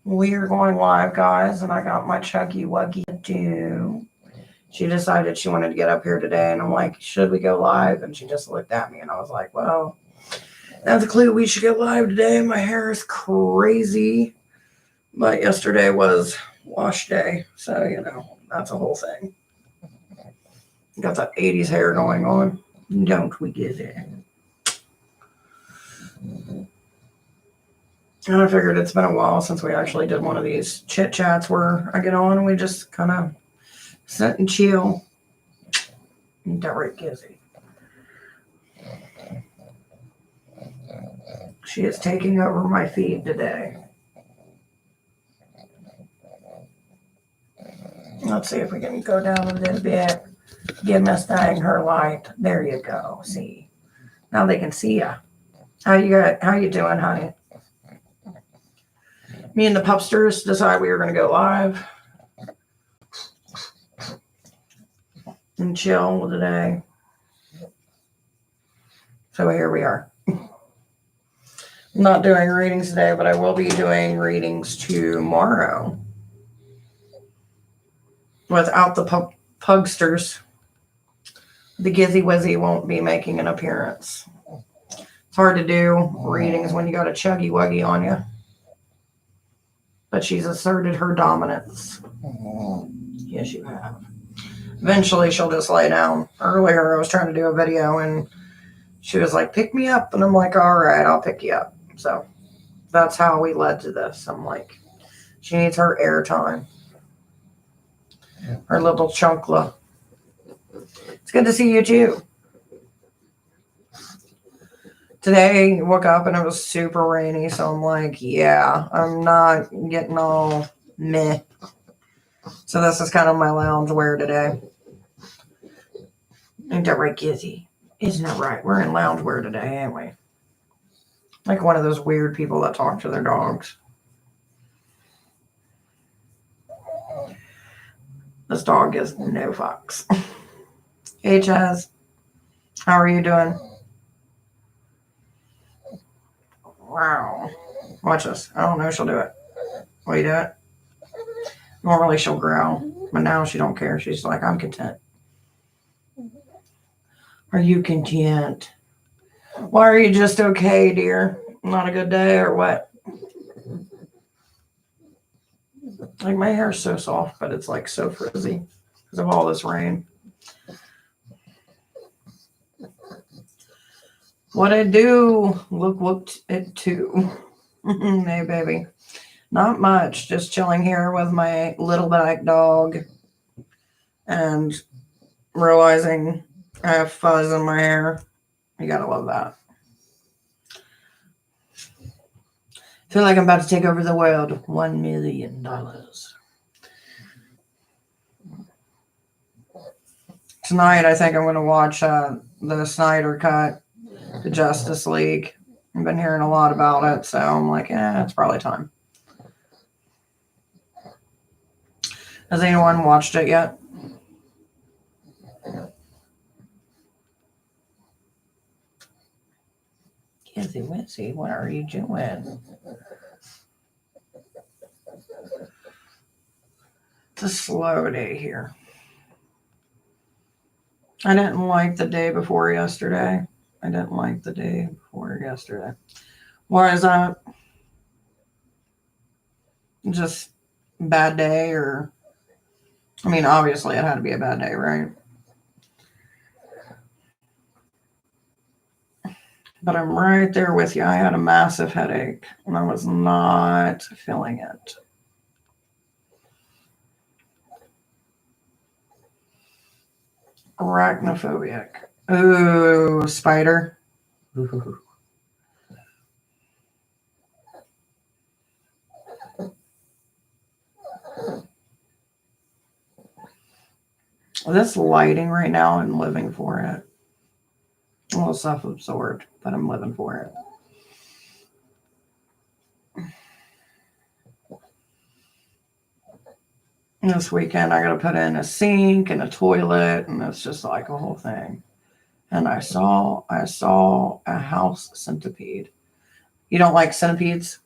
We are going live, guys, and I got my Chuggy Wuggy to do. She decided she wanted to get up here today, and I'm like, should we go live? And she just looked at me, and I was like, well, that's a clue. We should go live today. My hair is crazy, but yesterday was wash day, so, that's a whole thing. Got that 80s hair going on. Don't we get it? And I figured it's been a while since we actually did one of these chit chats where I get on and we just kind of sit and chill. Ain't that right, Kizzy? She is taking over my feed today. Let's see if we can go down a little bit. Give Miss Thang her light. There you go. See, now they can see ya. How you doing, honey? Me and the pupsters decided we were going to go live and chill today. So here we are. I'm not doing readings today, but I will be doing readings tomorrow. Without the pugsters, the Gizzy Wizzy won't be making an appearance. It's hard to do readings when you got a Chuggy Wuggy on you. But she's asserted her dominance. Yes, you have. Eventually, she'll just lay down. Earlier, I was trying to do a video, and she was like, pick me up. And I'm like, all right, I'll pick you up. So that's how we led to this. I'm like, she needs her airtime. Her little chunkla. It's good to see you, too. Today, I woke up and it was super rainy, so I'm like, yeah, I'm not getting all meh. So this is kind of my lounge wear today. Ain't that right, Gizzy? Isn't that right? We're in lounge wear today, ain't we? Like one of those weird people that talk to their dogs. This dog gives no fucks. Hey, Chaz. How are you doing? Wow. Watch this. I don't know if she'll do it. Will you do it? Normally she'll growl, but now she don't care. She's like, I'm content. Are you content? Why are you just okay, dear? Not a good day or what? Like my hair's so soft, but it's like so frizzy because of all this rain. What I do? Look it too. Hey, baby. Not much. Just chilling here with my little black dog and realizing I have fuzz in my hair. You gotta love that. Feel like I'm about to take over the world. $1 million. Tonight, I think I'm going to watch the Snyder Cut, the Justice League. I've been hearing a lot about it, so I'm like, it's probably time. Has anyone watched it yet? Kizzy Wizzy, what are you doing? It's a slow day here. I didn't like the day before yesterday. Why is that? Just bad day or... I mean, obviously it had to be a bad day, right? But I'm right there with you. I had a massive headache and I was not feeling it. Arachnophobic. Ooh, spider. Ooh. This lighting right now, I'm living for it. A little self-absorbed, but I'm living for it. This weekend, I got to put in a sink and a toilet, and it's just like a whole thing. And I saw a house centipede. You don't like centipedes?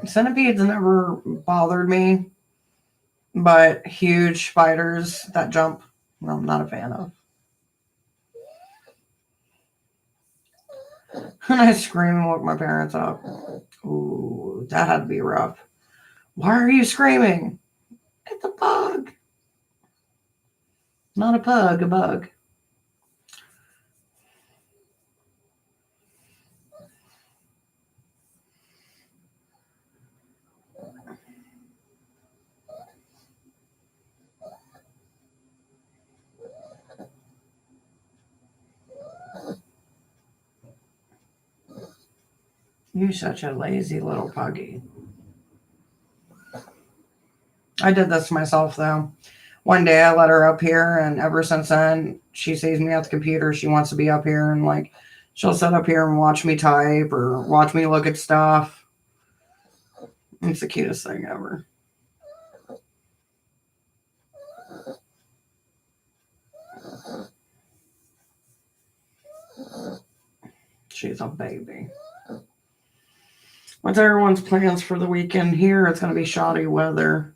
Centipedes never bothered me, but huge spiders that jump, no, I'm not a fan of. And I scream and woke my parents up. Ooh, that had to be rough. Why are you screaming? It's a bug. Not a pug, a bug. You're such a lazy little puggy. I did this myself, though. One day I let her up here, and ever since then, she sees me at the computer. She wants to be up here, and like, she'll sit up here and watch me type or watch me look at stuff. It's the cutest thing ever. She's a baby. What's everyone's plans for the weekend here? It's going to be shoddy weather.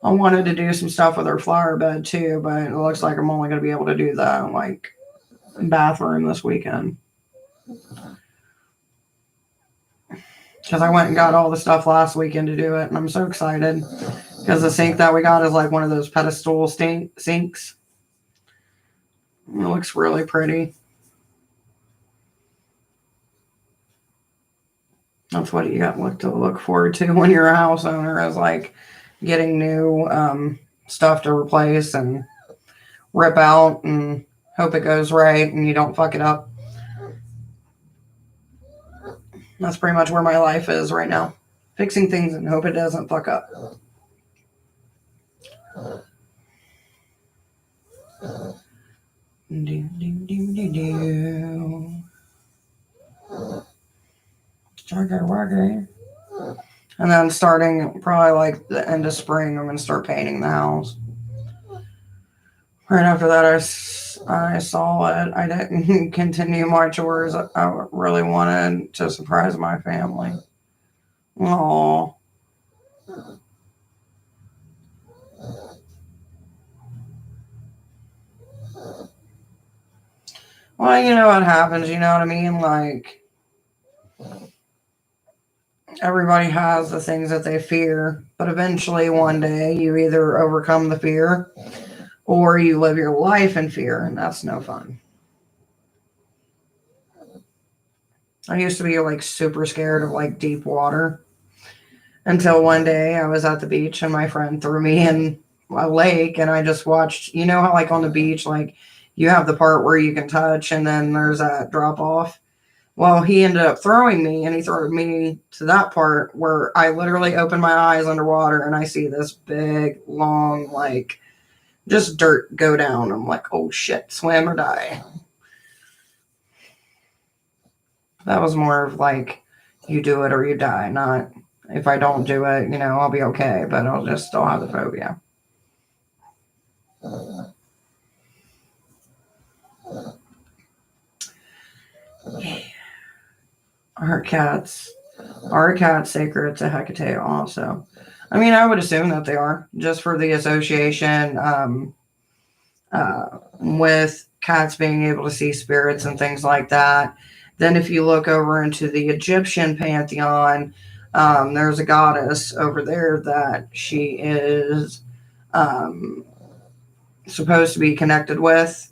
I wanted to do some stuff with our flower bed too, but it looks like I'm only going to be able to do that like bathroom this weekend. Because I went and got all the stuff last weekend to do it, and I'm so excited because the sink that we got is like one of those pedestal sinks. It looks really pretty. That's what you got to look forward to when you're a house owner, is like getting new stuff to replace and rip out and hope it goes right and you don't fuck it up. That's pretty much where my life is right now. Fixing things and hope it doesn't fuck up. And then starting probably like the end of spring, I'm going to start painting the house. Right after that, I saw it. I didn't continue my chores. I really wanted to surprise my family. Aww. Well, you know what happens, you know what I mean? Like, everybody has the things that they fear, but eventually one day you either overcome the fear or you live your life in fear, and that's no fun. I used to be like super scared of like deep water until one day I was at the beach and my friend threw me in a lake, and I just watched, you know how like on the beach, like you have the part where you can touch and then there's that drop off. Well, he ended up throwing me, and he threw me to that part where I literally opened my eyes underwater and I see this big, long, like just dirt go down. I'm like, oh shit, swim or die. That was more of like, you do it or you die, not if I don't do it, you know, I'll be okay, but I'll just still have the phobia. Our cats sacred to Hecate also. I mean, I would assume that they are, just for the association with cats being able to see spirits and things like that. Then, if you look over into the Egyptian pantheon, there's a goddess over there that she is um, supposed to be connected with.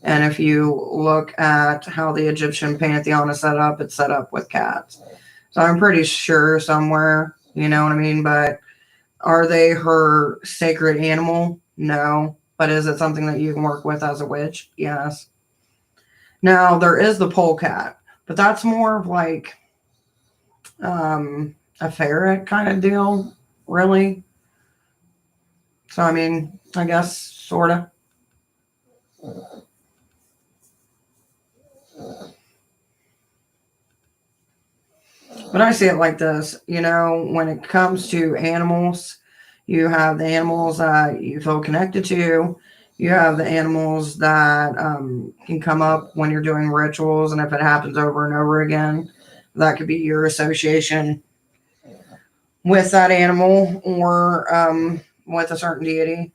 And if you look at how the Egyptian pantheon is set up, it's set up with cats. So I'm pretty sure somewhere, you know what I mean? But are they her sacred animal? No. But is it something that you can work with as a witch? Yes. Now, there is the polecat, but that's more of like a ferret kind of deal, really. So, I mean, I guess, sort of. But I see it like this, you know, when it comes to animals, you have the animals that you feel connected to. You have the animals that can come up when you're doing rituals, and if it happens over and over again, that could be your association with that animal or with a certain deity.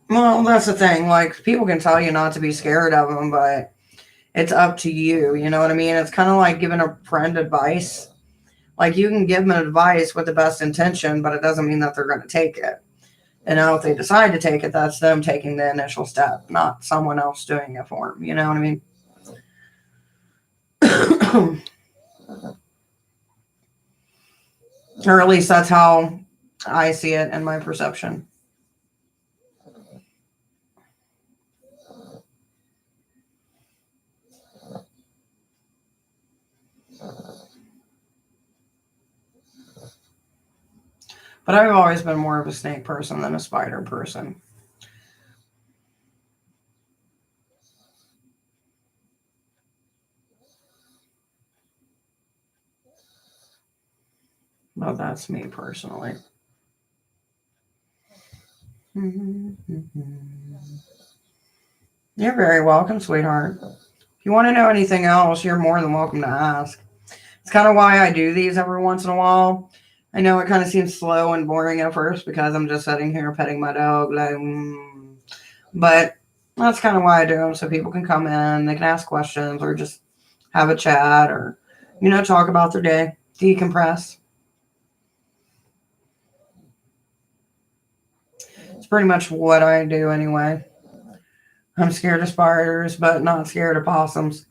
Well, that's the thing. Like, people can tell you not to be scared of them, but it's up to you. You know what I mean? It's kind of like giving a friend advice. Like, you can give them advice with the best intention, but it doesn't mean that they're going to take it. And now if they decide to take it, that's them taking the initial step, not someone else doing it for them. You know what I mean? Or at least that's how I see it in my perception. But I've always been more of a snake person than a spider person. But that's me personally. You're very welcome, sweetheart. If you want to know anything else, you're more than welcome to ask. It's kind of why I do these every once in a while. I know it kind of seems slow and boring at first because I'm just sitting here petting my dog, like, but that's kind of why I do them, so people can come in, they can ask questions, or just have a chat, or talk about their day, decompress. It's pretty much what I do anyway. I'm scared of spiders, but not scared of possums.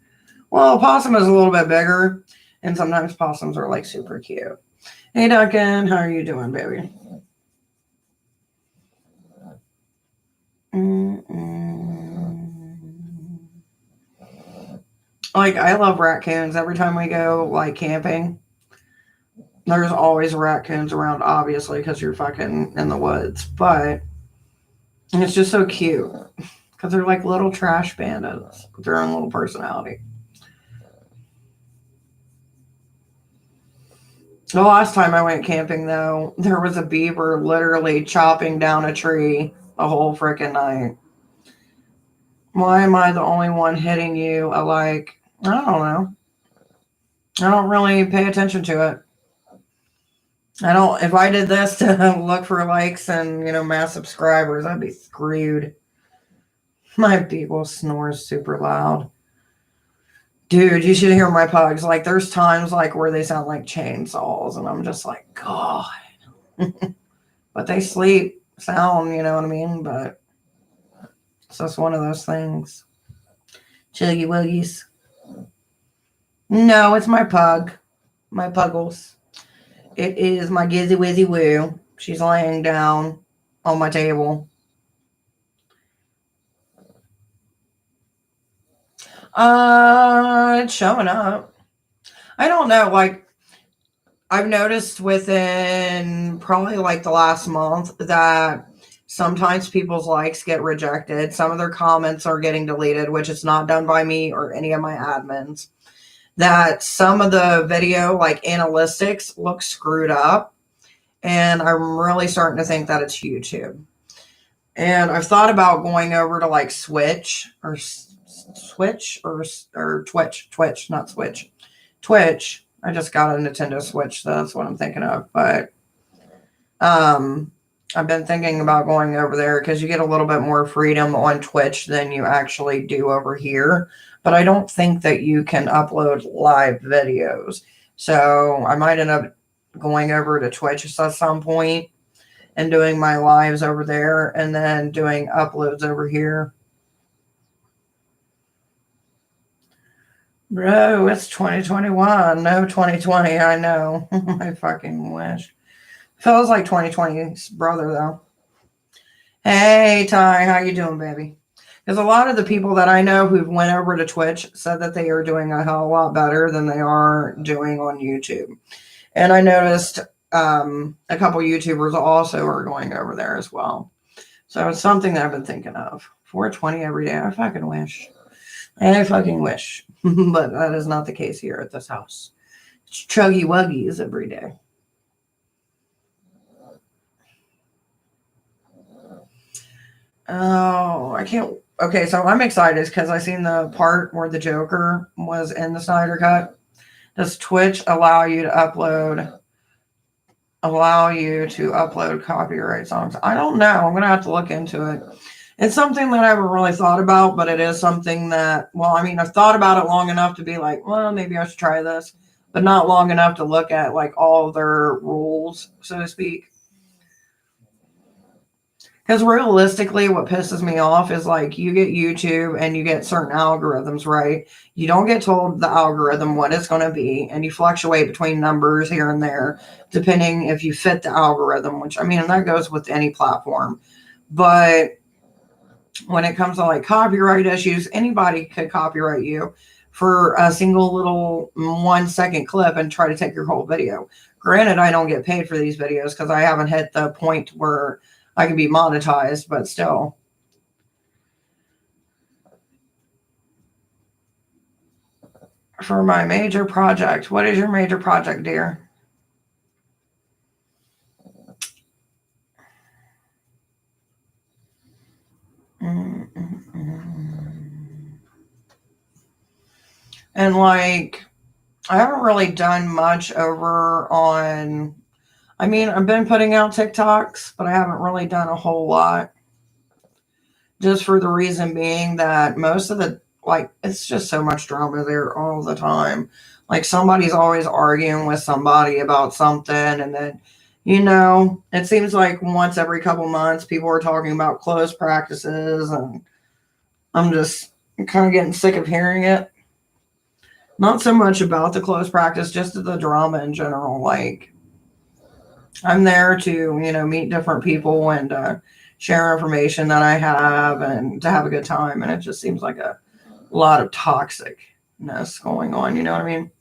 Well, a possum is a little bit bigger, and sometimes possums are like super cute. Hey, Duncan, how are you doing, baby? Like, I love raccoons. Every time we go, like, camping, there's always raccoons around, obviously, because you're fucking in the woods. But it's just so cute because they're like little trash bandits with their own little personality. The last time I went camping, though, there was a beaver literally chopping down a tree the whole freaking night. Why am I the only one hitting you? I don't know. I don't really pay attention to it. I don't, if I did this to look for likes and, mass subscribers, I'd be screwed. My beagle snores super loud. Dude, you should hear my pugs. Like, there's times, like, where they sound like chainsaws, and I'm just like, God. But they sleep sound, you know what I mean? But it's just one of those things. Chuggy wuggies. No, it's my pug. My puggles. It is my Gizzy Wizzy Woo. She's laying down on my table. It's showing up. I don't know. Like, I've noticed within probably like the last month that sometimes people's likes get rejected. Some of their comments are getting deleted, which is not done by me or any of my admins. That some of the video, like analytics, look screwed up. And I'm really starting to think that it's YouTube. And I've thought about going over to like Switch or Twitch, not Switch. Twitch. I just got a Nintendo Switch, so that's what I'm thinking of. But I've been thinking about going over there because you get a little bit more freedom on Twitch than you actually do over here. But I don't think that you can upload live videos. So I might end up going over to Twitch at some point and doing my lives over there and then doing uploads over here. Bro, it's 2021. No 2020, I know. I fucking wish. Feels like 2020's brother, though. Hey, Ty, how you doing, baby? Because a lot of the people that I know who've went over to Twitch said that they are doing a hell of a lot better than they are doing on YouTube. And I noticed a couple YouTubers also are going over there as well. So it's something that I've been thinking of. 420 every day. I fucking wish. I fucking wish. But that is not the case here at this house. It's chuggy wuggies every day. Oh, I can't okay, so I'm excited because I seen the part where the Joker was in the Snyder Cut. Does Twitch allow you to upload copyright songs? I don't know. I'm gonna have to look into it. It's something that I haven't really thought about, but it is something that, well, I mean, I've thought about it long enough to be like, well, maybe I should try this, but not long enough to look at like all their rules, so to speak. Because realistically, what pisses me off is like you get YouTube and you get certain algorithms, right? You don't get told the algorithm what it's going to be, and you fluctuate between numbers here and there, depending if you fit the algorithm, which I mean, that goes with any platform. But when it comes to like copyright issues, anybody could copyright you for a single little 1 second clip and try to take your whole video. Granted, I don't get paid for these videos because I haven't hit the point where I can be monetized, but still. For my major project, what is your major project, dear? And like, I haven't really done much over on, I mean, I've been putting out TikToks, but I haven't really done a whole lot. Just for the reason being that most of the, like, it's just so much drama there all the time. Like, somebody's always arguing with somebody about something, and then, it seems like once every couple months, people are talking about closed practices, and I'm just kind of getting sick of hearing it. Not so much about the closed practice, just the drama in general. Like, I'm there to, meet different people and share information that I have and to have a good time. And it just seems like a lot of toxicness going on. You know what I mean?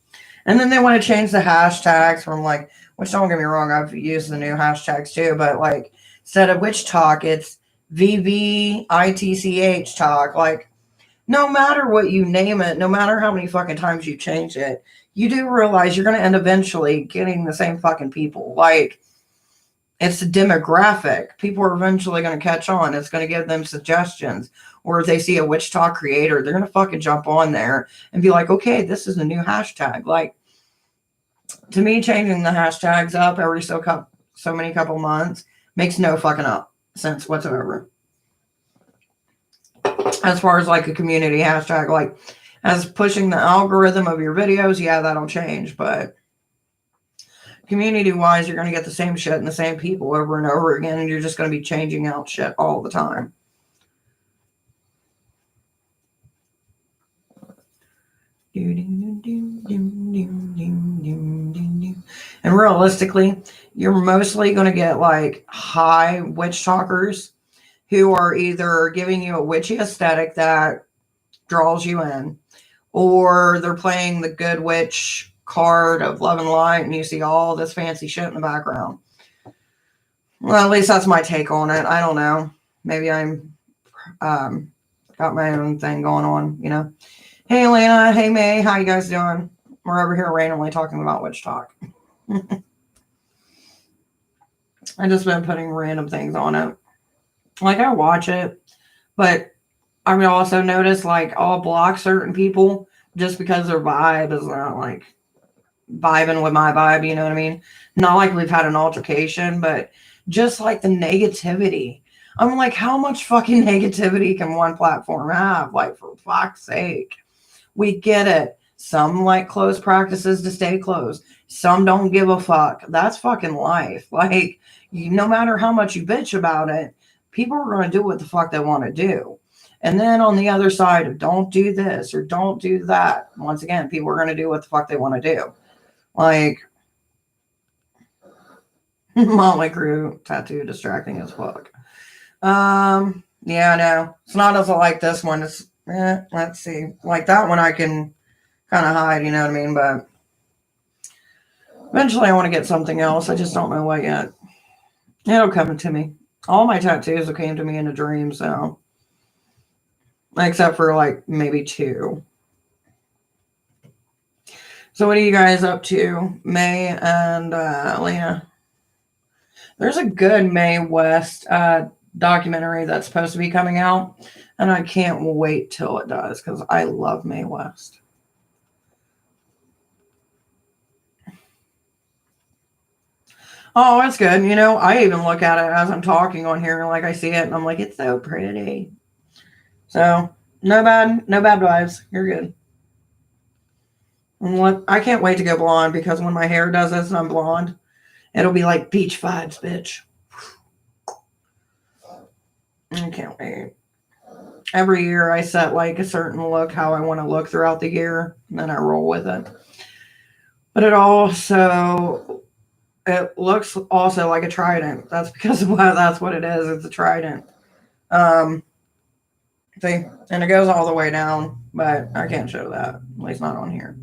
And then they want to change the hashtags from like, which don't get me wrong, I've used the new hashtags too, but like instead of witch talk, it's VVITCH talk. Like, no matter what you name it, no matter how many fucking times you change it, you do realize you're going to end eventually getting the same fucking people. Like, it's a demographic. People are eventually going to catch on. It's going to give them suggestions. Or if they see a witch talk creator, they're going to fucking jump on there and be like, okay, this is a new hashtag. Like, to me, changing the hashtags up every so many couple months makes no fucking sense whatsoever. As far as like a community hashtag, like as pushing the algorithm of your videos, yeah, that'll change. But community wise, you're going to get the same shit and the same people over and over again, and you're just going to be changing out shit all the time. And realistically, you're mostly going to get like high witch talkers who are either giving you a witchy aesthetic that draws you in, or they're playing the good witch card of love and light, and you see all this fancy shit in the background. Well, at least that's my take on it. I don't know. Maybe I'm got my own thing going on, Hey, Lena. Hey, May. How you guys doing? We're over here randomly talking about witch talk. I just been putting random things on it. Like, I watch it, but I would also notice, like, I'll block certain people just because their vibe is not, like, vibing with my vibe, you know what I mean? Not like we've had an altercation, but just, like, the negativity. I'm like, how much fucking negativity can one platform have? Like, for fuck's sake. We get it. Some like closed practices to stay closed. Some don't give a fuck. That's fucking life. Like, no matter how much you bitch about it, people are going to do what the fuck they want to do. And then on the other side of don't do this or don't do that, once again, people are going to do what the fuck they want to do. Like, Motley Crue tattoo distracting as fuck. Yeah, no, it's not as like this one. It's, let's see. Like that one I can kind of hide, you know what I mean? But eventually I want to get something else. I just don't know what yet. It'll come to me. All my tattoos came to me in a dream, so. Except for like maybe 2. So what are you guys up to, May and Lena? There's a good May West documentary that's supposed to be coming out. And I can't wait till it does because I love Mae West. Oh, that's good. You know, I even look at it as I'm talking on here and like I see it and I'm like, it's so pretty. So no bad vibes. You're good. And what I can't wait to go blonde because when my hair does this and I'm blonde, it'll be like beach vibes, bitch. I can't wait. Every year I set like a certain look, how I want to look throughout the year, and then I roll with it. But it looks also like a trident. That's because of what that's what it is. It's a trident. Um, see, and it goes all the way down, but I can't show that. At least not on here.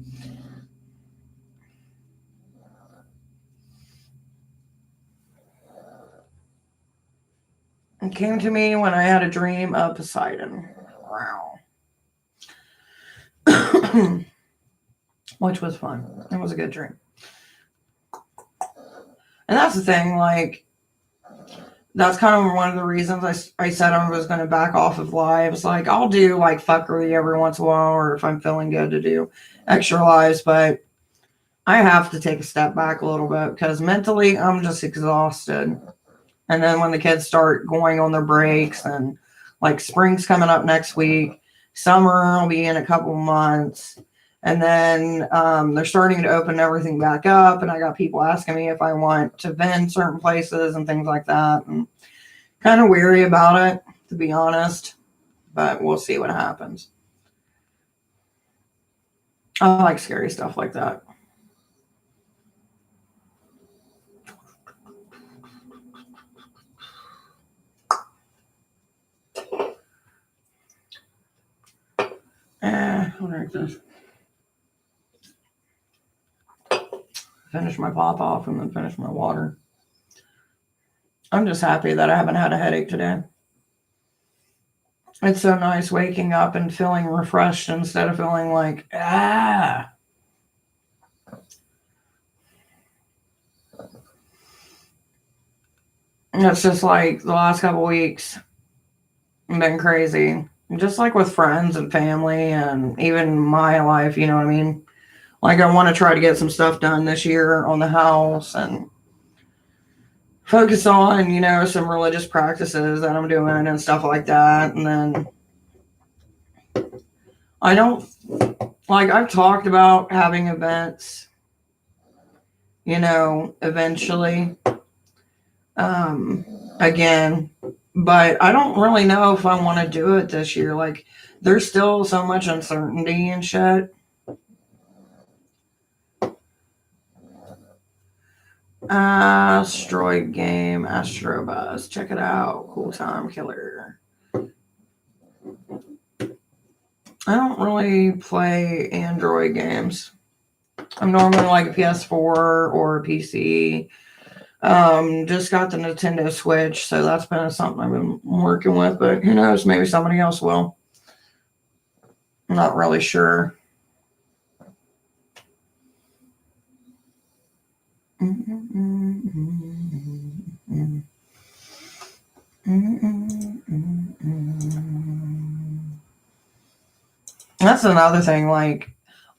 It came to me when I had a dream of Poseidon. Wow. Which was fun. It was a good dream. And that's the thing, like, that's kind of one of the reasons I said I was going to back off of lives. Like, I'll do like fuckery every once in a while, or if I'm feeling good to do extra lives, but I have to take a step back a little bit because mentally I'm just exhausted. And then when the kids start going on their breaks and like spring's coming up next week, summer will be in a couple months. And then they're starting to open everything back up. And I got people asking me if I want to vend certain places and things like that. And kind of weary about it, to be honest. But we'll see what happens. I like scary stuff like that. I'll drink this. Finish my pop off and then finish my water. I'm just happy that I haven't had a headache today. It's so nice waking up and feeling refreshed instead of feeling like, ah. And it's just like the last couple weeks been crazy. Just like with friends and family and even my life, you know what I mean? Like I want to try to get some stuff done this year on the house and focus on, you know, some religious practices that I'm doing and stuff like that. And then I don't like I've talked about having events, you know, eventually. Again, but I don't really know if I want to do it this year. Like there's still so much uncertainty and shit. Asteroid game, Astrobus. Check it out. Cool time killer. I don't really play Android games. I'm normally like a PS4 or a PC. Just got the Nintendo Switch, so that's been something I've been working with, but who knows, maybe somebody else will. I'm not really sure. That's another thing, like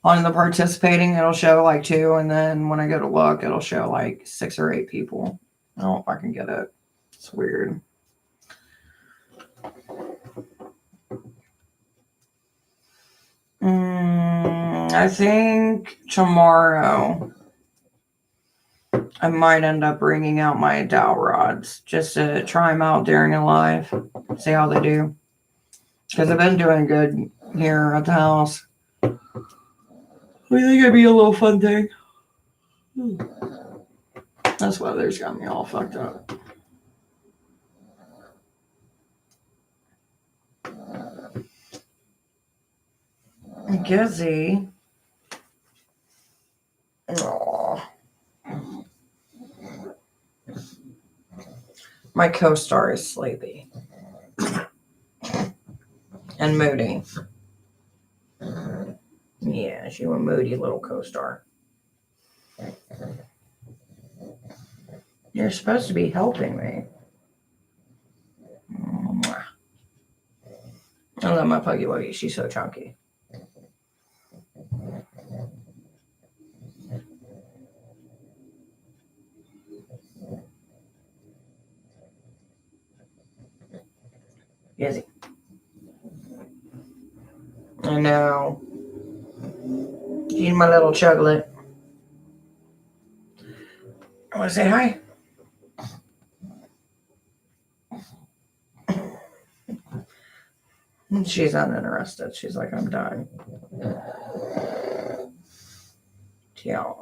on the participating, it'll show like 2, and then when I go to look, it'll show like 6 or 8 people. I don't know if I can get it. It's weird. I think tomorrow I might end up bringing out my dowel rods just to try them out during a live, see how they do. Because I've been doing good here at the house. I think it'd be a little fun thing. This weather's got me all fucked up. Gizzy. Aww. My co-star is sleepy. And moody. Yeah, she a moody little co-star. You're supposed to be helping me. I love my Puggy Wuggy. She's so chunky. Busy. I know. She's my little chuglet. I want to say hi. She's uninterested. She's like, I'm done. Yeah.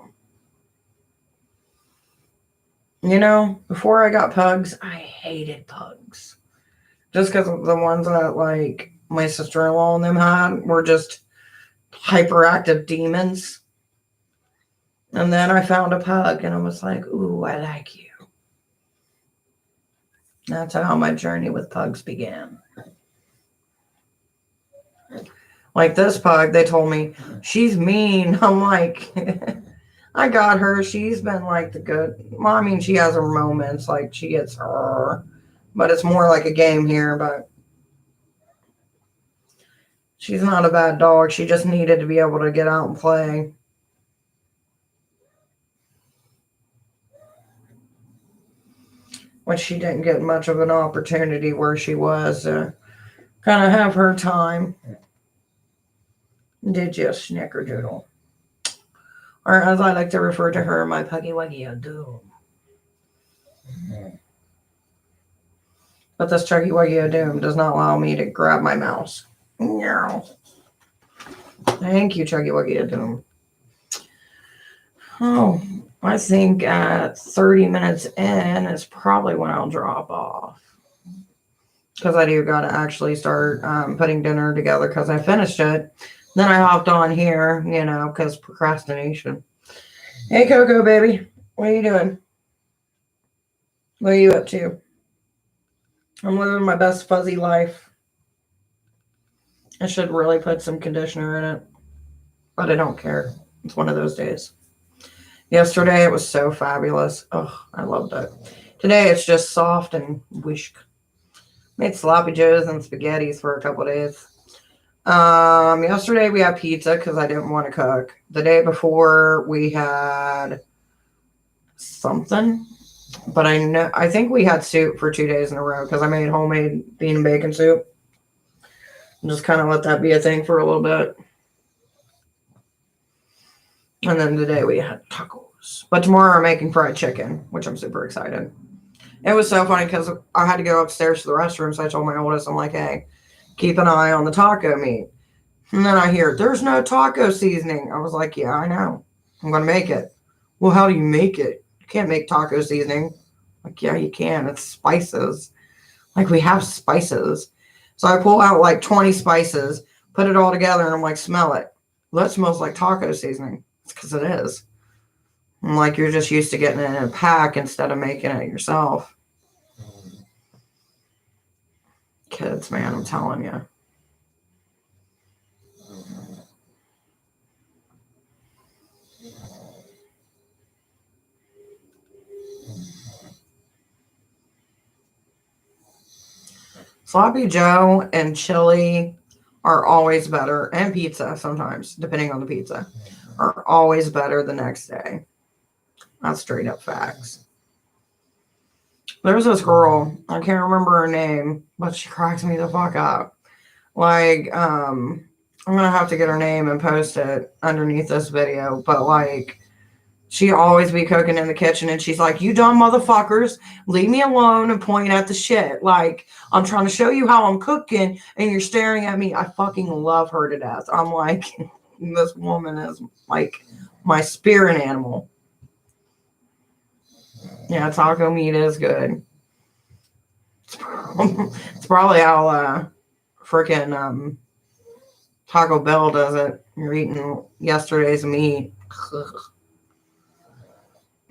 You know, before I got pugs, I hated pugs. Just because the ones that, like, my sister-in-law and them had were just hyperactive demons. And then I found a pug, and I was like, ooh, I like you. That's how my journey with pugs began. Like this pug, they told me, she's mean. I'm like, I got her. She's been like the good. Well, I mean, she has her moments. Like she gets her. But it's more like a game here. But she's not a bad dog. She just needed to be able to get out and play. Which she didn't get much of an opportunity where she was. Kind of have her time. Did you, Snickerdoodle? Or as I like to refer to her, my Puggy Wuggy of Doom. But this Chuggy Wuggy of Doom does not allow me to grab my mouse. No. Thank you, Chuggy Wuggy of Doom. Oh, I think at 30 minutes in is probably when I'll drop off. Because I do got to actually start putting dinner together because I finished it. Then I hopped on here, you know, because procrastination. Hey, Coco, baby. What are you doing? What are you up to? I'm living my best fuzzy life. I should really put some conditioner in it. But I don't care. It's one of those days. Yesterday, it was so fabulous. Oh, I loved it. Today, it's just soft and whisk. Made sloppy joes and spaghettis for a couple of days. Yesterday we had pizza because I didn't want to cook. The day before we had something, but I think we had soup for 2 days in a row because I made homemade bean and bacon soup. And just kind of let that be a thing for a little bit. And then today we had tacos. But tomorrow I'm making fried chicken, which I'm super excited. It was so funny because I had to go upstairs to the restroom, so I told my oldest, I'm like, hey, keep an eye on the taco meat. And then I hear, there's no taco seasoning. I was like, yeah, I know. I'm going to make it. Well, how do you make it? You can't make taco seasoning. Like, yeah, you can. It's spices. Like, we have spices. So I pull out like 20 spices, put it all together, and I'm like, smell it. Well, that smells like taco seasoning. It's because it is. I'm like, you're just used to getting it in a pack instead of making it yourself. Kids, man, I'm telling you. Sloppy Joe and chili are always better, and pizza sometimes, depending on the pizza, are always better the next day. That's straight up facts. There's this girl, I can't remember her name, but she cracks me the fuck up. Like, I'm gonna have to get her name and post it underneath this video, but like, she always be cooking in the kitchen and she's like, you dumb motherfuckers, leave me alone and point at the shit. Like, I'm trying to show you how I'm cooking and you're staring at me. I fucking love her to death. I'm like, this woman is like my spirit animal. Yeah, taco meat is good. It's probably how freaking Taco Bell does it. You're eating yesterday's meat.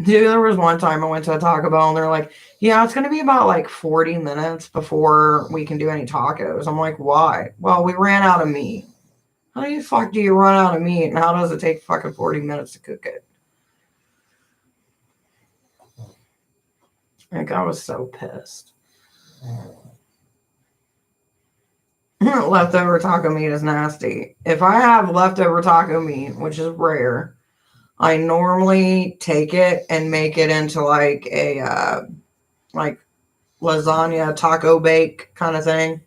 Dude, there was one time I went to a Taco Bell and they're like, yeah, it's going to be about like 40 minutes before we can do any tacos. I'm like, why? Well, we ran out of meat. How the fuck do you run out of meat and how does it take fucking 40 minutes to cook it? Like, I was so pissed. Leftover taco meat is nasty. If I have leftover taco meat, which is rare, I normally take it and make it into like a like lasagna taco bake kind of thing,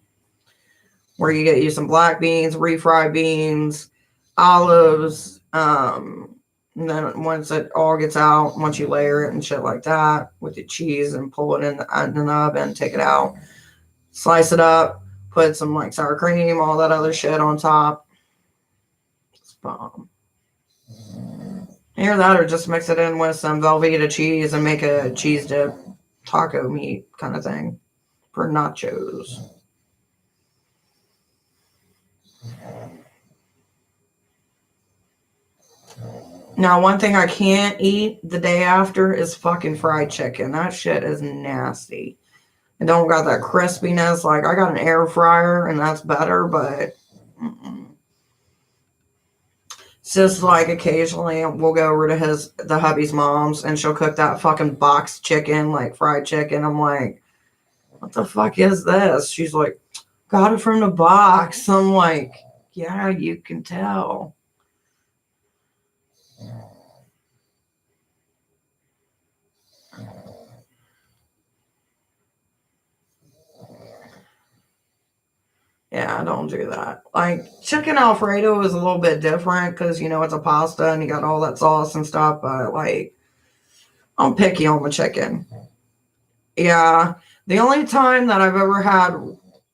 where you get you some black beans, refried beans, olives, and then once it all gets out, once you layer it and shit like that with the cheese and pull it in the oven, take it out, slice it up, put some like sour cream, all that other shit on top. It's bomb. Either that or just mix it in with some Velveeta cheese and make a cheese dip taco meat kind of thing for nachos. Now, one thing I can't eat the day after is fucking fried chicken. That shit is nasty. It don't got that crispiness. Like, I got an air fryer and that's better, but it's just like occasionally we'll go over to the hubby's mom's and she'll cook that fucking boxed chicken, like fried chicken. I'm like, what the fuck is this? She's like, got it from the box. I'm like, yeah, you can tell. Yeah, I don't do that. Like chicken Alfredo is a little bit different because it's a pasta and you got all that sauce and stuff. But like, I'm picky on my chicken. Yeah, the only time that I've ever had,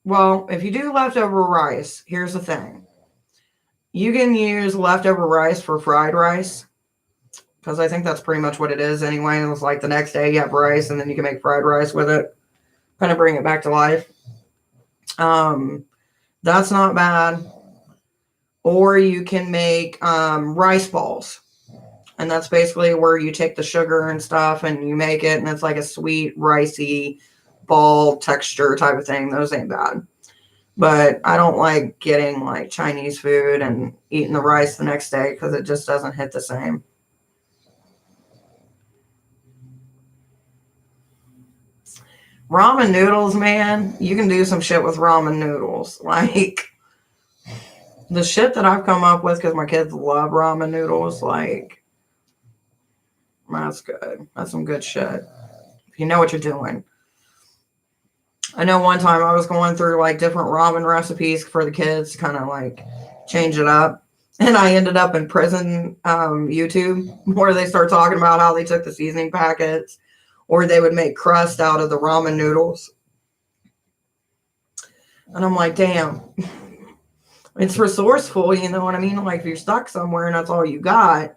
well, if you do leftover rice, here's the thing: you can use leftover rice for fried rice because I think that's pretty much what it is anyway. It's like the next day you have rice and then you can make fried rice with it, kind of bring it back to life. That's not bad. Or you can make rice balls. And that's basically where you take the sugar and stuff and you make it. And it's like a sweet, ricey ball texture type of thing. Those ain't bad. But I don't like getting like Chinese food and eating the rice the next day because it just doesn't hit the same. Ramen noodles, man. You can do some shit with ramen noodles. Like, the shit that I've come up with because my kids love ramen noodles, like, that's good. That's some good shit. You know what you're doing. I know one time I was going through like different ramen recipes for the kids to kind of like change it up. And I ended up in prison YouTube where they start talking about how they took the seasoning packets or they would make crust out of the ramen noodles. And I'm like, damn, it's resourceful, you know what I mean? Like if you're stuck somewhere and that's all you got,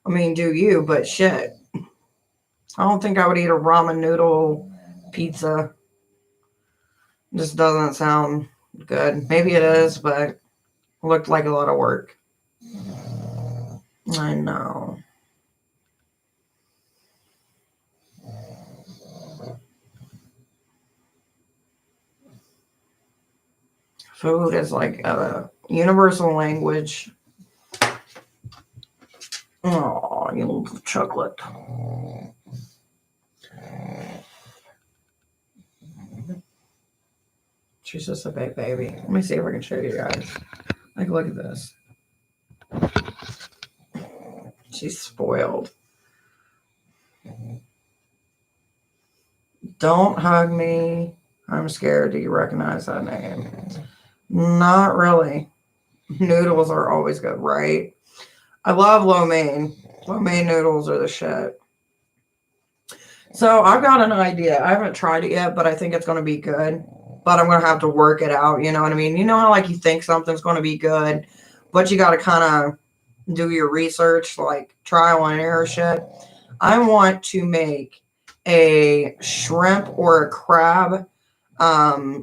I mean, do you, but shit. I don't think I would eat a ramen noodle pizza. It just doesn't sound good. Maybe it is, but it looked like a lot of work. I know. Food is like a universal language. Oh, you little chocolate. She's just a big baby. Let me see if I can show you guys. Like, look at this. She's spoiled. Don't hug me. I'm scared. Do you recognize that name? Not really. Noodles are always good, right? I love lo mein. Lo mein noodles are the shit. So I've got an idea. I haven't tried it yet, but I think it's going to be good. But I'm going to have to work it out. You know what I mean? You know how like you think something's going to be good, but you got to kind of do your research, like trial and error shit. I want to make a shrimp or a crab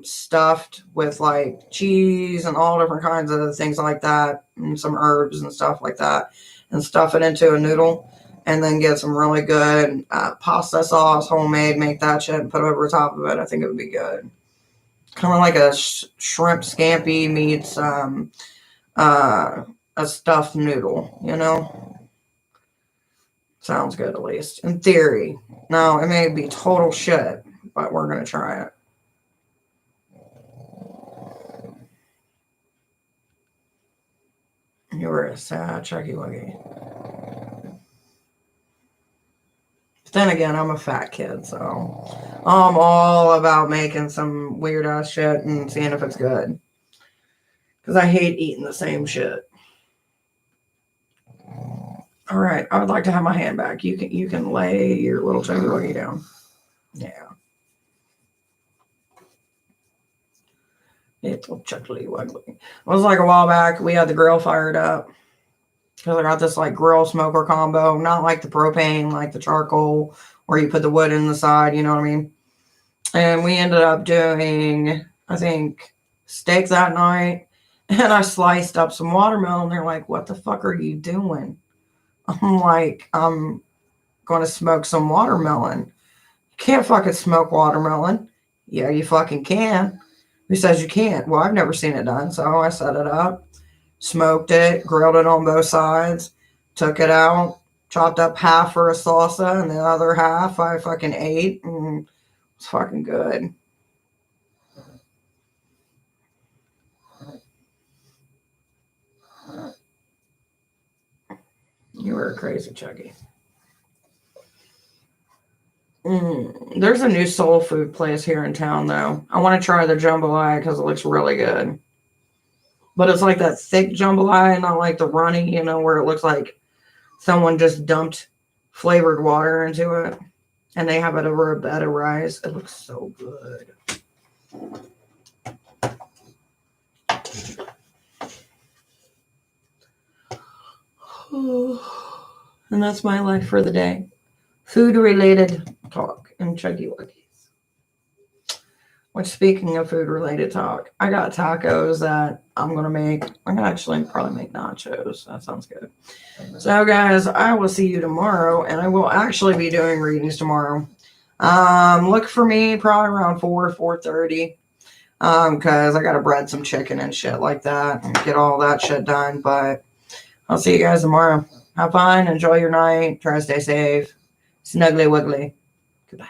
stuffed with like cheese and all different kinds of things like that and some herbs and stuff like that and stuff it into a noodle and then get some really good pasta sauce homemade, make that shit and put it over top of it. I think it would be good. Kind of like a shrimp scampi meets a stuffed noodle, you know? Sounds good, at least. In theory. Now, it may be total shit, but we're going to try it. You were a sad Chucky Wuggy. But then again, I'm a fat kid, so I'm all about making some weird ass shit and seeing if it's good. Because I hate eating the same shit. All right, I would like to have my hand back. You can lay your little Chucky Wuggy down. Yeah. Little Chucky Wuggy. It was like a while back. We had the grill fired up. Because I got this like grill smoker combo. Not like the propane, like the charcoal where you put the wood in the side, you know what I mean? And we ended up doing, I think, steak that night. And I sliced up some watermelon. They're like, what the fuck are you doing? I'm like, I'm going to smoke some watermelon. You can't fucking smoke watermelon. Yeah, you fucking can. Who says you can't? Well, I've never seen it done. So I set it up, smoked it, grilled it on both sides, took it out, chopped up half for a salsa, and the other half I fucking ate. And it's fucking good. You were a crazy Chucky. There's a new soul food place here in town, though. I want to try the jambalaya because it looks really good. But it's like that thick jambalaya, not like the runny, you know, where it looks like someone just dumped flavored water into it. And they have it over a bed of rice. It looks so good. And that's my life for the day. Food-related talk and Chuggy Wuggies. Which, speaking of food-related talk, I got tacos that I'm going to make. I'm going to actually probably make nachos. That sounds good. So, guys, I will see you tomorrow, and I will actually be doing readings tomorrow. Look for me probably around 4:30. Because I got to bread some chicken and shit like that and get all that shit done. But I'll see you guys tomorrow. Have fun. Enjoy your night. Try to stay safe. Snuggly wiggly. Goodbye.